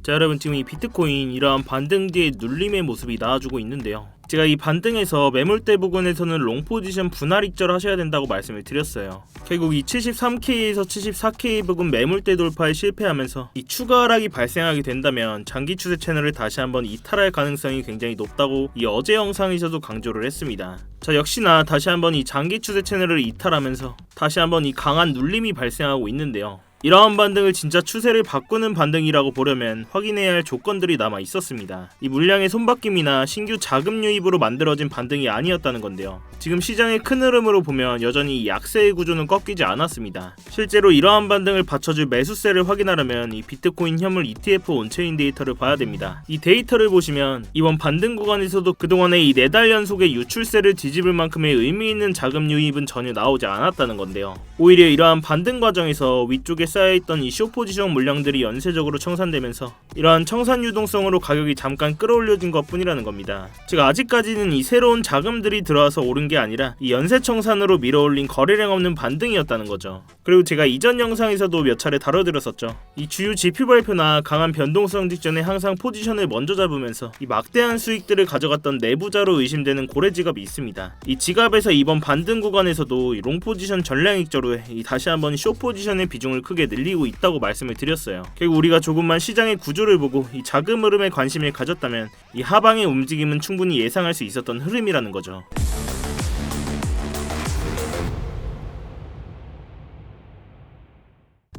자, 여러분 지금 이 비트코인 이러한 반등 뒤에 눌림의 모습이 나와주고 있는데요. 제가 이 반등에서 매물대 부근에서는 롱 포지션 분할 익절 하셔야 된다고 말씀을 드렸어요. 결국 이 73K에서 74K 부근 매물대 돌파에 실패하면서 이 추가 하락이 발생하게 된다면 장기 추세 채널을 다시 한번 이탈할 가능성이 굉장히 높다고 이 어제 영상에서도 강조를 했습니다. 자, 역시나 다시 한번 이 장기 추세 채널을 이탈하면서 다시 한번 이 강한 눌림이 발생하고 있는데요. 이러한 반등을 진짜 추세를 바꾸는 반등이라고 보려면 확인해야 할 조건들이 남아 있었습니다. 이 물량의 손바뀜이나 신규 자금 유입으로 만들어진 반등이 아니었다는 건데요. 지금 시장의 큰 흐름으로 보면 여전히 이 약세의 구조는 꺾이지 않았습니다. 실제로 이러한 반등을 받쳐줄 매수세를 확인하려면 이 비트코인 현물 ETF 온체인 데이터를 봐야 됩니다. 이 데이터를 보시면 이번 반등 구간에서도 그동안의 이 4달 연속의 유출세를 뒤집을 만큼의 의미 있는 자금 유입은 전혀 나오지 않았다는 건데요. 오히려 이러한 반등 과정에서 위쪽에 쌓여있던 이 숏포지션 물량들이 연쇄적으로 청산되면서 이러한 청산 유동성으로 가격이 잠깐 끌어올려진 것 뿐이라는 겁니다. 즉 아직까지는 이 새로운 자금들이 들어와서 오른 게 아니라 이 연쇄 청산으로 밀어올린 거래량 없는 반등이었다는 거죠. 그리고 제가 이전 영상에서도 몇 차례 다뤄드렸었죠. 이 주요 지표 발표나 강한 변동성 직전에 항상 포지션을 먼저 잡으면서 이 막대한 수익들을 가져갔던 내부자로 의심되는 고래지갑이 있습니다. 이 지갑에서 이번 반등 구간에서도 이 롱 포지션 전량 익절 후에 이 다시 한번 숏 포지션의 비중을 크게 늘리고 있다고 말씀을 드렸어요. 결국 우리가 조금만 시장의 구조를 보고 이 자금 흐름에 관심을 가졌다면 이 하방의 움직임은 충분히 예상할 수 있었던 흐름이라는 거죠.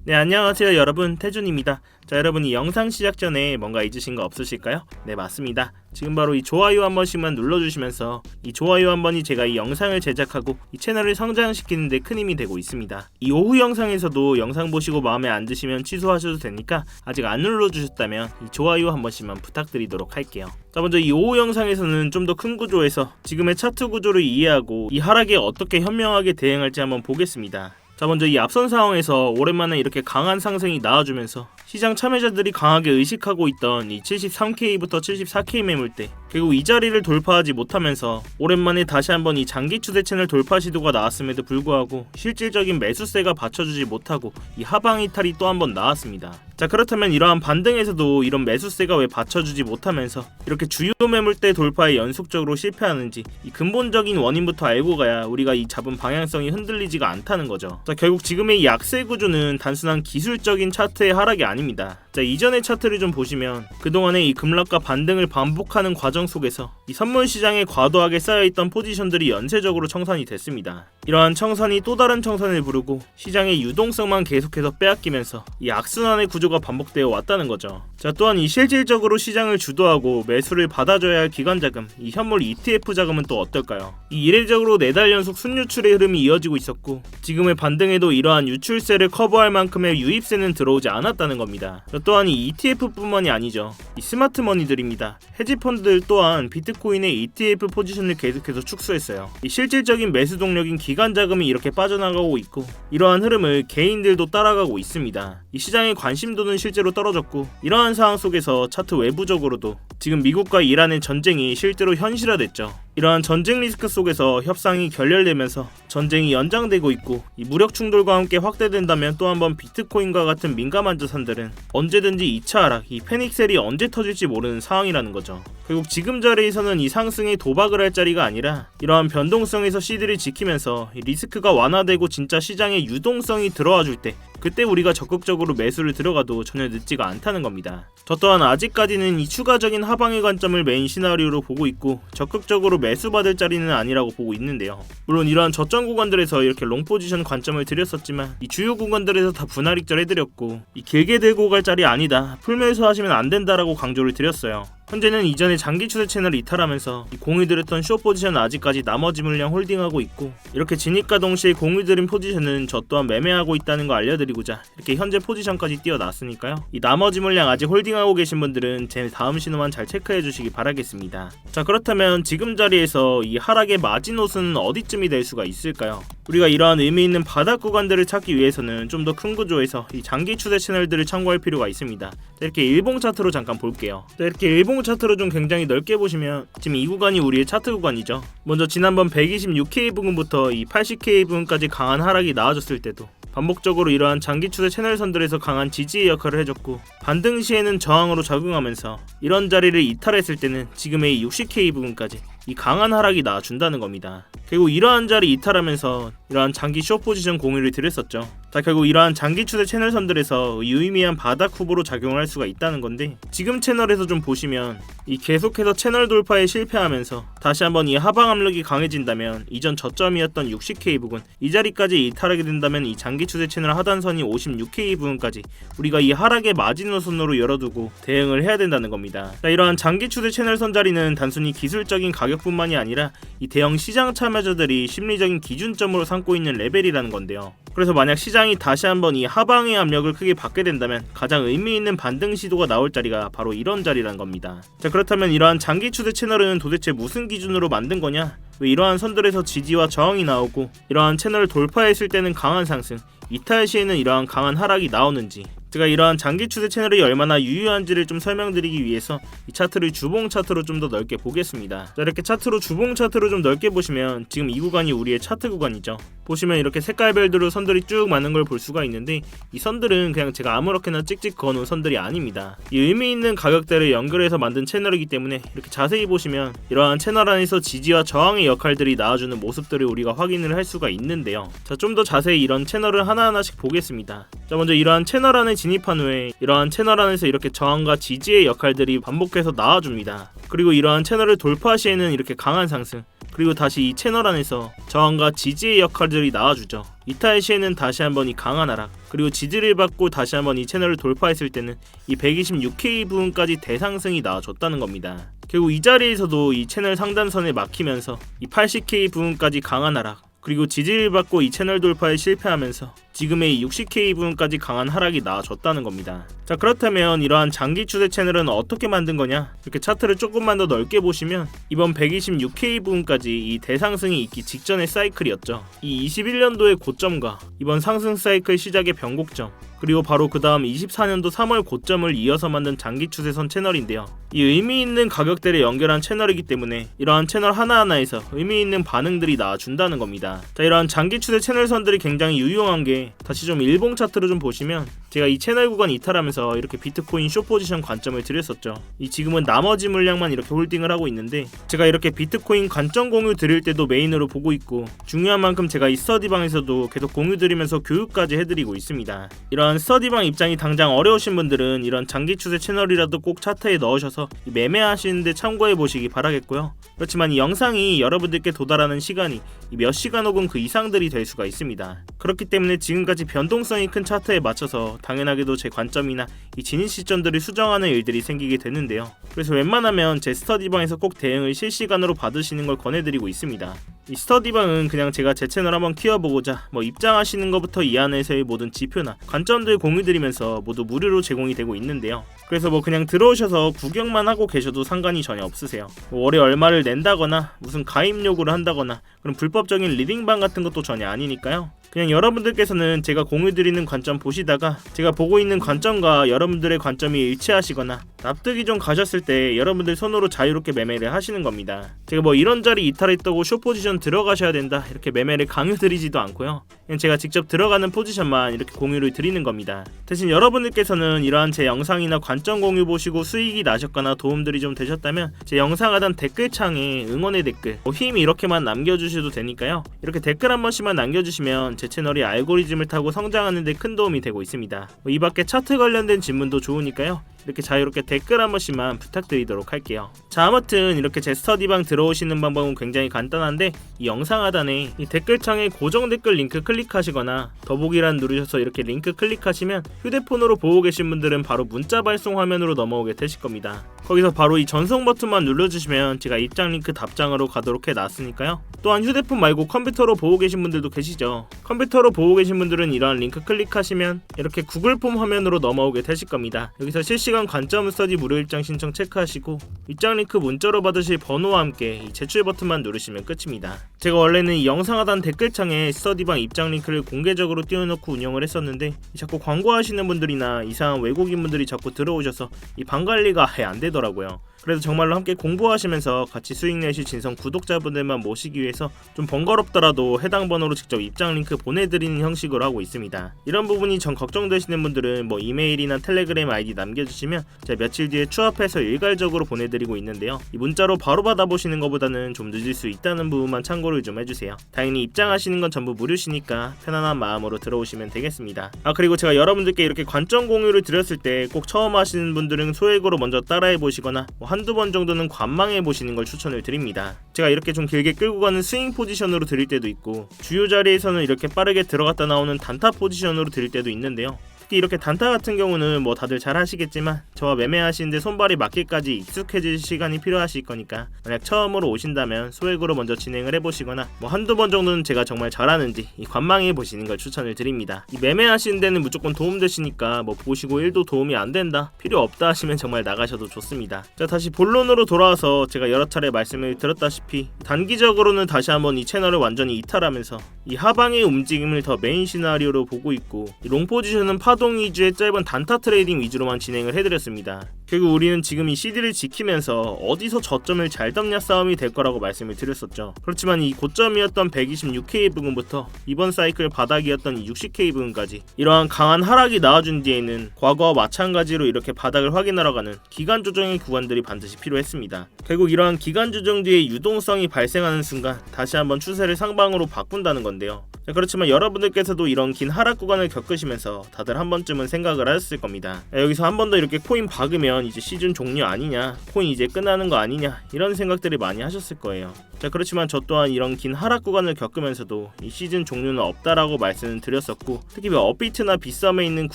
네, 안녕하세요 여러분, 태준입니다. 자, 여러분 이 영상 시작 전에 뭔가 잊으신 거 없으실까요? 네, 맞습니다. 지금 바로 이 좋아요 한 번씩만 눌러주시면서 이 좋아요 한 번이 제가 이 영상을 제작하고 이 채널을 성장시키는 데 큰 힘이 되고 있습니다. 이 오후 영상에서도 영상 보시고 마음에 안 드시면 취소하셔도 되니까 아직 안 눌러주셨다면 이 좋아요 한 번씩만 부탁드리도록 할게요. 자, 먼저 이 오후 영상에서는 좀 더 큰 구조에서 지금의 차트 구조를 이해하고 이 하락에 어떻게 현명하게 대응할지 한번 보겠습니다. 자, 먼저 이 앞선 상황에서 오랜만에 이렇게 강한 상승이 나와주면서 시장 참여자들이 강하게 의식하고 있던 이 73K부터 74K 매물대, 결국 이 자리를 돌파하지 못하면서 오랜만에 다시 한번 이 장기 추세 채널 돌파 시도가 나왔음에도 불구하고 실질적인 매수세가 받쳐주지 못하고 이 하방 이탈이 또 한번 나왔습니다. 자, 그렇다면 이러한 반등에서도 이런 매수세가 왜 받쳐주지 못하면서 이렇게 주요 매물대 돌파에 연속적으로 실패하는지 이 근본적인 원인부터 알고 가야 우리가 이 잡은 방향성이 흔들리지가 않다는 거죠. 자, 결국 지금의 이 약세 구조는 단순한 기술적인 차트의 하락이 아닙니다. 자, 이전의 차트를 좀 보시면 그동안의 이 급락과 반등을 반복하는 과정 속에서 이 선물 시장에 과도하게 쌓여있던 포지션들이 연쇄적으로 청산이 됐습니다. 이러한 청산이 또 다른 청산을 부르고 시장의 유동성만 계속해서 빼앗기면서 이 악순환의 구조가 반복되어 왔다는 거죠. 자, 또한 이 실질적으로 시장을 주도하고 매수를 받아줘야 할 기관 자금, 이 현물 ETF 자금은 또 어떨까요? 이 이례적으로 4달 연속 순유출의 흐름이 이어지고 있었고 지금의 반등에도 이러한 유출세를 커버할 만큼의 유입세는 들어오지 않았다는 겁니다. 또한 이 ETF뿐만이 아니죠. 이 스마트머니들입니다. 헤지펀드들 또한 비트코인의 ETF 포지션을 계속해서 축소했어요. 이 실질적인 매수 동력인 기관 자금이 이렇게 빠져나가고 있고 이러한 흐름을 개인들도 따라가고 있습니다. 이 시장의 관심도는 실제로 떨어졌고 이러한 상황 속에서 차트 외부적으로도 지금 미국과 이란의 전쟁이 실제로 현실화됐죠. 이러한 전쟁 리스크 속에서 협상이 결렬되면서 전쟁이 연장되고 있고 이 무력 충돌과 함께 확대된다면 또 한번 비트코인과 같은 민감한 자산들은 언제든지 2차 하락, 이 패닉셀이 언제 터질지 모르는 상황이라는 거죠. 결국 지금 자리에서는 이 상승에 도박을 할 자리가 아니라 이러한 변동성에서 시드를 지키면서 이 리스크가 완화되고 진짜 시장에 유동성이 들어와 줄 때 그때 우리가 적극적으로 매수를 들어가도 전혀 늦지가 않다는 겁니다. 저 또한 아직까지는 이 추가적인 하방의 관점을 메인 시나리오로 보고 있고 적극적으로 매수받을 자리는 아니라고 보고 있는데요. 물론 이러한 저점 구간들에서 이렇게 롱 포지션 관점을 드렸었지만 이 주요 구간들에서 다 분할 익절 해드렸고 이 길게 들고 갈 자리 아니다, 풀매수 하시면 안 된다라고 강조를 드렸어요. 현재는 이전에 장기 추세 채널을 이탈하면서 공유드렸던 숏 포지션은 아직까지 나머지 물량 홀딩하고 있고 이렇게 진입과 동시에 공유드린 포지션은 저 또한 매매하고 있다는 거 알려드리고자 이렇게 현재 포지션까지 띄워놨으니까요. 이 나머지 물량 아직 홀딩하고 계신 분들은 제 다음 신호만 잘 체크해 주시기 바라겠습니다. 자, 그렇다면 지금 자리에서 이 하락의 마지노선은 어디쯤이 될 수가 있을까요? 우리가 이러한 의미 있는 바닥 구간들을 찾기 위해서는 좀 더 큰 구조에서 이 장기 추세 채널들을 참고할 필요가 있습니다. 자, 이렇게 일봉 차트로 잠깐 볼게요. 자, 이렇게 일봉 주봉 차트로 좀 굉장히 넓게 보시면 지금 이 구간이 우리의 차트 구간이죠. 먼저 지난번 126K 부근부터 이 80K 부근까지 강한 하락이 나와줬을 때도 반복적으로 이러한 장기 추세 채널선들에서 강한 지지의 역할을 해줬고, 반등 시에는 저항으로 작용하면서 이런 자리를 이탈했을 때는 지금의 이 60K 부근까지 이 강한 하락이 나와준다는 겁니다. 결국 이러한 자리 이탈하면서 이러한 장기 숏 포지션 공유를 드렸었죠. 자, 결국 이러한 장기 추세 채널선들에서 유의미한 바닥 후보로 작용을 할 수가 있다는 건데, 지금 채널에서 좀 보시면 이 계속해서 채널 돌파에 실패하면서 다시 한번 이 하방 압력이 강해진다면 이전 저점이었던 60K 부근 이 자리까지 이탈하게 된다면 이 장기 추세 채널 하단선이 56K 부근까지 우리가 이 하락의 마지노선으로 열어두고 대응을 해야 된다는 겁니다. 자, 이러한 장기 추세 채널선 자리는 단순히 기술적인 가격뿐만이 아니라 이 대형 시장 참여자들이 심리적인 기준점으로 삼고 있는 레벨이라는 건데요. 그래서 만약 시장이 다시 한번 이 하방의 압력을 크게 받게 된다면 가장 의미 있는 반등 시도가 나올 자리가 바로 이런 자리라는 겁니다. 자, 그렇다면 이러한 장기 추세 채널은 도대체 무슨 기준으로 만든 거냐? 왜 이러한 선들에서 지지와 저항이 나오고 이러한 채널을 돌파했을 때는 강한 상승, 이탈 시에는 이러한 강한 하락이 나오는지, 제가 이러한 장기 추세 채널이 얼마나 유효한지를 좀 설명드리기 위해서 이 차트를 주봉 차트로 좀 더 넓게 보겠습니다. 자, 이렇게 차트로 주봉 차트로 좀 넓게 보시면 지금 이 구간이 우리의 차트 구간이죠. 보시면 이렇게 색깔별대로 선들이 쭉 많은 걸 볼 수가 있는데, 이 선들은 그냥 제가 아무렇게나 찍찍 그어놓은 선들이 아닙니다. 이 의미 있는 가격대를 연결해서 만든 채널이기 때문에 이렇게 자세히 보시면 이러한 채널 안에서 지지와 저항의 역할들이 나와주는 모습들을 우리가 확인을 할 수가 있는데요. 자, 좀 더 자세히 이런 채널을 하나하나씩 보겠습니다. 자, 먼저 이러한 채널 안에 진입한 후에 이러한 채널 안에서 이렇게 저항과 지지의 역할들이 반복해서 나와줍니다. 그리고 이러한 채널을 돌파 시에는 이렇게 강한 상승, 그리고 다시 이 채널 안에서 저항과 지지의 역할들이 나와주죠. 이탈 시에는 다시 한번 이 강한 하락, 그리고 지지를 받고 다시 한번 이 채널을 돌파했을 때는 이 126K 부분까지 대상승이 나와줬다는 겁니다. 결국 이 자리에서도 이 채널 상단선에 막히면서 이 80K 부분까지 강한 하락, 그리고 지지를 받고 이 채널 돌파에 실패하면서 지금의 60K 부분까지 강한 하락이 나와줬다는 겁니다. 자, 그렇다면 이러한 장기 추세 채널은 어떻게 만든 거냐? 이렇게 차트를 조금만 더 넓게 보시면 이번 126K 부분까지 이 대상승이 있기 직전의 사이클이었죠. 이 21년도의 고점과 이번 상승 사이클 시작의 변곡점, 그리고 바로 그 다음 24년도 3월 고점을 이어서 만든 장기 추세선 채널인데요. 이 의미 있는 가격대를 연결한 채널이기 때문에 이러한 채널 하나하나에서 의미 있는 반응들이 나와준다는 겁니다. 자, 이러한 장기 추세 채널선들이 굉장히 유용한 게, 다시 좀 일봉 차트로 좀 보시면 제가 이 채널 구간 이탈하면서 이렇게 비트코인 숏 포지션 관점을 드렸었죠. 이 지금은 나머지 물량만 이렇게 홀딩을 하고 있는데, 제가 이렇게 비트코인 관점 공유 드릴 때도 메인으로 보고 있고, 중요한 만큼 제가 이 스터디방에서도 계속 공유 드리면서 교육까지 해드리고 있습니다. 이러한 스터디방 입장이 당장 어려우신 분들은 이런 장기 추세 채널이라도 꼭 차트에 넣으셔서 매매하시는데 참고해 보시기 바라겠고요. 그렇지만 이 영상이 여러분들께 도달하는 시간이 몇 시간 혹은 그 이상들이 될 수가 있습니다. 그렇기 때문에 지금까지 변동성이 큰 차트에 맞춰서 당연하게도 제 관점이나 이 진입 시점들을 수정하는 일들이 생기게 되는데요. 그래서 웬만하면 제 스터디방에서 꼭 대응을 실시간으로 받으시는 걸 권해드리고 있습니다. 이 스터디방은 그냥 제가 제 채널 한번 키워보고자 입장하시는 것부터 이 안에서의 모든 지표나 관점들 공유드리면서 모두 무료로 제공이 되고 있는데요. 그래서 그냥 들어오셔서 구경만 하고 계셔도 상관이 전혀 없으세요. 월에 얼마를 낸다거나 무슨 가입 요구를 한다거나 그런 불법적인 리딩방 같은 것도 전혀 아니니까요. 그냥 여러분들께서는 제가 공유드리는 관점 보시다가 제가 보고 있는 관점과 여러분들의 관점이 일치하시거나 납득이 좀 가셨을 때 여러분들 손으로 자유롭게 매매를 하시는 겁니다. 제가 이런 자리 이탈했다고 숏 포지션 들어가셔야 된다 이렇게 매매를 강요드리지도 않고요. 그냥 제가 직접 들어가는 포지션만 이렇게 공유를 드리는 겁니다. 대신 여러분들께서는 이러한 제 영상이나 관점 공유 보시고 수익이 나셨거나 도움들이 좀 되셨다면 제 영상 하단 댓글창에 응원의 댓글 힘 이렇게만 남겨주셔도 되니까요. 이렇게 댓글 한 번씩만 남겨주시면 제 채널이 알고리즘을 타고 성장하는 데 큰 도움이 되고 있습니다. 이 밖에 차트 관련된 질문도 좋으니까요. 이렇게 자유롭게 댓글 한 번씩만 부탁드리도록 할게요. 자, 아무튼 이렇게 제 스터디방 들어오시는 방법은 굉장히 간단한데, 이 영상 하단에 이 댓글창에 고정 댓글 링크 클릭하시거나 더보기란 누르셔서 이렇게 링크 클릭하시면 휴대폰으로 보고 계신 분들은 바로 문자 발송 화면으로 넘어오게 되실 겁니다. 거기서 바로 이 전송 버튼만 눌러주시면 제가 입장 링크 답장으로 가도록 해놨으니까요. 또한 휴대폰 말고 컴퓨터로 보고 계신 분들도 계시죠. 컴퓨터로 보고 계신 분들은 이러한 링크 클릭하시면 이렇게 구글 폼 화면으로 넘어오게 되실 겁니다. 여기서 실시간 관점 스터디 무료 입장 신청 체크하시고 입장 링크 문자로 받으실 번호와 함께 이 제출 버튼만 누르시면 끝입니다. 제가 원래는 이 영상 하단 댓글창에 스터디방 입장 링크를 공개적으로 띄워놓고 운영을 했었는데, 자꾸 광고하시는 분들이나 이상한 외국인 분들이 자꾸 들어오셔서 이 방 관리가 아예 안 되더라고요. 그래도 정말로 함께 공부하시면서 같이 수익 내실 진성 구독자분들만 모시기 위해서 좀 번거롭더라도 해당 번호로 직접 입장 링크 보내드리는 형식으로 하고 있습니다. 이런 부분이 전 걱정되시는 분들은 뭐 이메일이나 텔레그램 아이디 남겨주시면 제가 며칠 뒤에 추합해서 일괄적으로 보내드리고 있는데요. 이 문자로 바로 받아보시는 것보다는 좀 늦을 수 있다는 부분만 참고를 좀 해주세요. 당연히 입장하시는 건 전부 무료시니까 편안한 마음으로 들어오시면 되겠습니다. 그리고 제가 여러분들께 이렇게 관점 공유를 드렸을 때 꼭 처음 하시는 분들은 소액으로 먼저 따라해보시거나 한두 번 정도는 관망해보시는 걸 추천을 드립니다. 제가 이렇게 좀 길게 끌고 가는 스윙 포지션으로 드릴 때도 있고 주요 자리에서는 이렇게 빠르게 들어갔다 나오는 단타 포지션으로 드릴 때도 있는데요. 특히 이렇게 단타 같은 경우는 뭐 다들 잘 하시겠지만 저와 매매하시는데 손발이 맞기까지 익숙해질 시간이 필요하실 거니까 만약 처음으로 오신다면 소액으로 먼저 진행을 해보시거나 뭐 한두 번 정도는 제가 정말 잘하는지 관망해 보시는 걸 추천을 드립니다. 이 매매하시는 데는 무조건 도움되시니까 뭐 보시고 1도 도움이 안 된다, 필요 없다 하시면 정말 나가셔도 좋습니다. 자, 다시 본론으로 돌아와서 제가 여러 차례 말씀을 드렸다시피 단기적으로는 다시 한번 이 채널을 완전히 이탈하면서 이 하방의 움직임을 더 메인 시나리오로 보고 있고 이 롱 포지션은 파동 위주의 짧은 단타 트레이딩 위주로만 진행을 해드렸습니다. 결국 우리는 지금 이 CD를 지키면서 어디서 저점을 잘 덮냐 싸움이 될 거라고 말씀을 드렸었죠. 그렇지만 이 고점이었던 126K 부근부터 이번 사이클 바닥이었던 이 60K 부근까지 이러한 강한 하락이 나와준 뒤에는 과거와 마찬가지로 이렇게 바닥을 확인하러 가는 기간 조정의 구간들이 반드시 필요했습니다. 결국 이러한 기간 조정 뒤에 유동성이 발생하는 순간 다시 한번 추세를 상방으로 바꾼다는 건데요. 그렇지만 여러분들께서도 이런 긴 하락 구간을 겪으시면서 다들 한 번쯤은 생각을 하셨을 겁니다. 여기서 한 번 더 이렇게 코인 박으면 이제 시즌 종료 아니냐, 코인 이제 끝나는 거 아니냐, 이런 생각들을 많이 하셨을 거예요. 자, 그렇지만 저 또한 이런 긴 하락 구간을 겪으면서도 이 시즌 종료는 없다라고 말씀을 드렸었고, 특히 업비트나 빗썸에 있는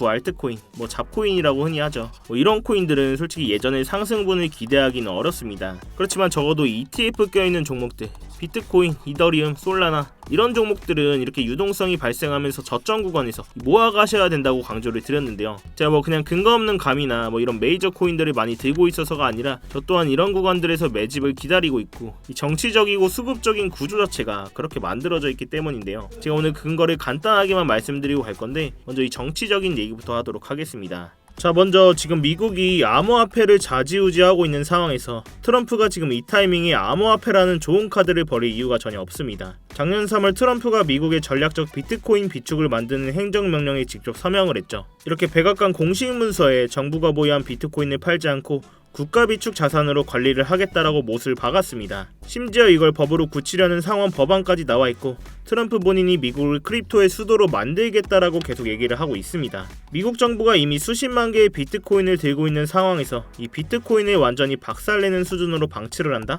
알트코인, 뭐 잡코인이라고 흔히 하죠. 뭐 이런 코인들은 솔직히 예전에 상승분을 기대하기는 어렵습니다. 그렇지만 적어도 ETF 껴있는 종목들, 비트코인, 이더리움, 솔라나 이런 종목들은 이렇게 유동성이 발생하면서 저점 구간에서 모아가셔야 된다고 강조를 드렸는데요. 제가 뭐 그냥 근거 없는 감이나 뭐 이런 메이저 코인들을 많이 들고 있어서가 아니라 저 또한 이런 구간들에서 매집을 기다리고 있고 이 정치적이고 수급적인 구조 자체가 그렇게 만들어져 있기 때문인데요. 제가 오늘 근거를 간단하게만 말씀드리고 갈 건데 먼저 이 정치적인 얘기부터 하도록 하겠습니다. 자, 먼저 지금 미국이 암호화폐를 좌지우지하고 있는 상황에서 트럼프가 지금 이 타이밍에 암호화폐라는 좋은 카드를 버릴 이유가 전혀 없습니다. 작년 3월 트럼프가 미국의 전략적 비트코인 비축을 만드는 행정명령에 직접 서명을 했죠. 이렇게 백악관 공식 문서에 정부가 보유한 비트코인을 팔지 않고 국가 비축 자산으로 관리를 하겠다라고 못을 박았습니다. 심지어 이걸 법으로 굳히려는 상원 법안까지 나와 있고 트럼프 본인이 미국을 크립토의 수도로 만들겠다라고 계속 얘기를 하고 있습니다. 미국 정부가 이미 수십만 개의 비트코인을 들고 있는 상황에서 이 비트코인을 완전히 박살내는 수준으로 방치를 한다?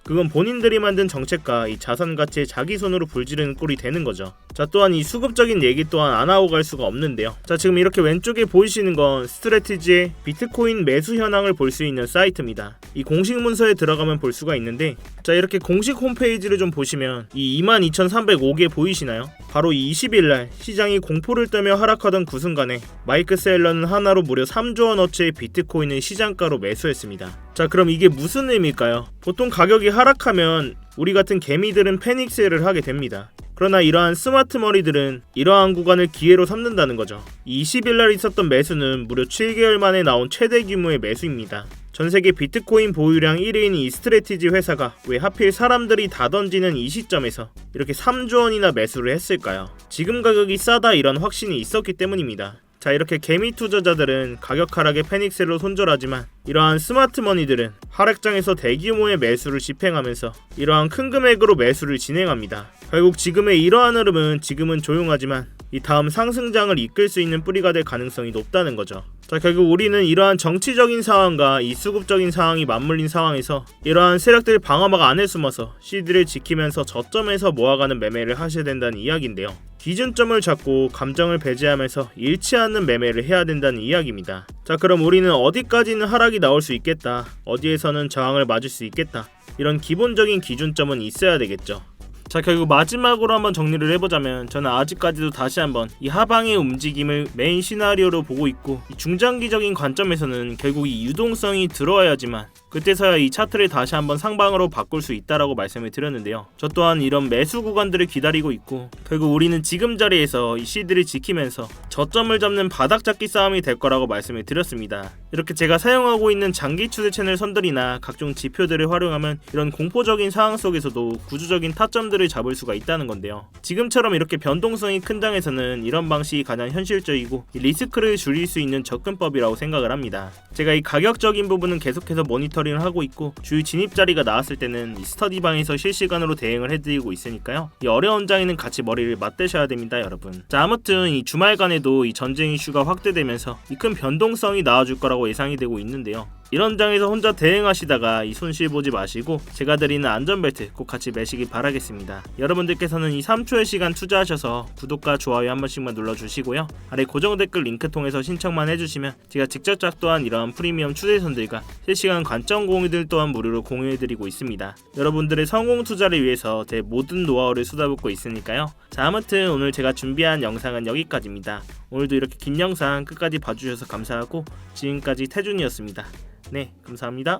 그건 본인들이 만든 정책과 이 자산 가치에 자기 손으로 불지르는 꼴이 되는 거죠. 자, 또한 이 수급적인 얘기 또한 안 하고 갈 수가 없는데요. 자, 지금 이렇게 왼쪽에 보이시는 건 스트래티지의 비트코인 매수 현황을 볼 수 있는 사이트입니다. 이 공식 문서에 들어가면 볼 수가 있는데, 자, 이렇게 공식 홈페이지를 좀 보시면 이 22,305개 보이시나요? 바로 이 20일날 시장이 공포를 떨며 하락하던 그 순간에 마이크 셀러는 하나로 무려 3조 원어치의 비트코인을 시장가로 매수했습니다. 자, 그럼 이게 무슨 의미일까요? 보통 가격이 하락하면 우리 같은 개미들은 패닉 세일을 하게 됩니다. 그러나 이러한 스마트 머리들은 이러한 구간을 기회로 삼는다는 거죠. 20일날 있었던 매수는 무려 7개월 만에 나온 최대 규모의 매수입니다. 전세계 비트코인 보유량 1위인 이 스트래티지 회사가 왜 하필 사람들이 다 던지는 이 시점에서 이렇게 3조 원이나 매수를 했을까요? 지금 가격이 싸다 이런 확신이 있었기 때문입니다. 자, 이렇게 개미 투자자들은 가격 하락에 패닉셀로 손절하지만 이러한 스마트 머니들은 하락장에서 대규모의 매수를 집행하면서 이러한 큰 금액으로 매수를 진행합니다. 결국 지금의 이러한 흐름은 지금은 조용하지만 이 다음 상승장을 이끌 수 있는 뿌리가 될 가능성이 높다는 거죠. 자, 결국 우리는 이러한 정치적인 상황과 이 수급적인 상황이 맞물린 상황에서 이러한 세력들 방어막 안에 숨어서 CD를 지키면서 저점에서 모아가는 매매를 하셔야 된다는 이야기인데요. 기준점을 잡고 감정을 배제하면서 잃지 않는 매매를 해야 된다는 이야기입니다. 자, 그럼 우리는 어디까지는 하락이 나올 수 있겠다, 어디에서는 저항을 맞을 수 있겠다, 이런 기본적인 기준점은 있어야 되겠죠. 자, 결국 마지막으로 한번 정리를 해보자면 저는 아직까지도 다시 한번 이 하방의 움직임을 메인 시나리오로 보고 있고 이 중장기적인 관점에서는 결국 이 유동성이 들어와야지만 그때서야 이 차트를 다시 한번 상방으로 바꿀 수 있다라고 말씀을 드렸는데요. 저 또한 이런 매수 구간들을 기다리고 있고 결국 우리는 지금 자리에서 이 시드를 지키면서 저점을 잡는 바닥 잡기 싸움이 될 거라고 말씀을 드렸습니다. 이렇게 제가 사용하고 있는 장기 추세 채널 선들이나 각종 지표들을 활용하면 이런 공포적인 상황 속에서도 구조적인 타점들을 잡을 수가 있다는 건데요. 지금처럼 이렇게 변동성이 큰 장에서는 이런 방식이 가장 현실적이고 리스크를 줄일 수 있는 접근법이라고 생각을 합니다. 제가 이 가격적인 부분은 계속해서 모니터링을 하고 있고 주요 진입 자리가 나왔을 때는 이 스터디방에서 실시간으로 대응을 해드리고 있으니까요. 이 어려운 장에는 같이 머리를 맞대셔야 됩니다, 여러분. 자, 아무튼 이 주말간에도 이 전쟁 이슈가 확대되면서 이 큰 변동성이 나와줄 거라고 예상이 되고 있는데요. 이런 장에서 혼자 대응하시다가 이 손실 보지 마시고 제가 드리는 안전벨트 꼭 같이 매시기 바라겠습니다. 여러분들께서는 이 3초의 시간 투자하셔서 구독과 좋아요 한 번씩만 눌러주시고요. 아래 고정 댓글 링크 통해서 신청만 해주시면 제가 직접 작도한 이런 프리미엄 추세선들과 실시간 관점 공유들 또한 무료로 공유해드리고 있습니다. 여러분들의 성공 투자를 위해서 제 모든 노하우를 쏟아붓고 있으니까요. 자, 아무튼 오늘 제가 준비한 영상은 여기까지입니다. 오늘도 이렇게 긴 영상 끝까지 봐주셔서 감사하고 지금까지 태준이었습니다. 네, 감사합니다.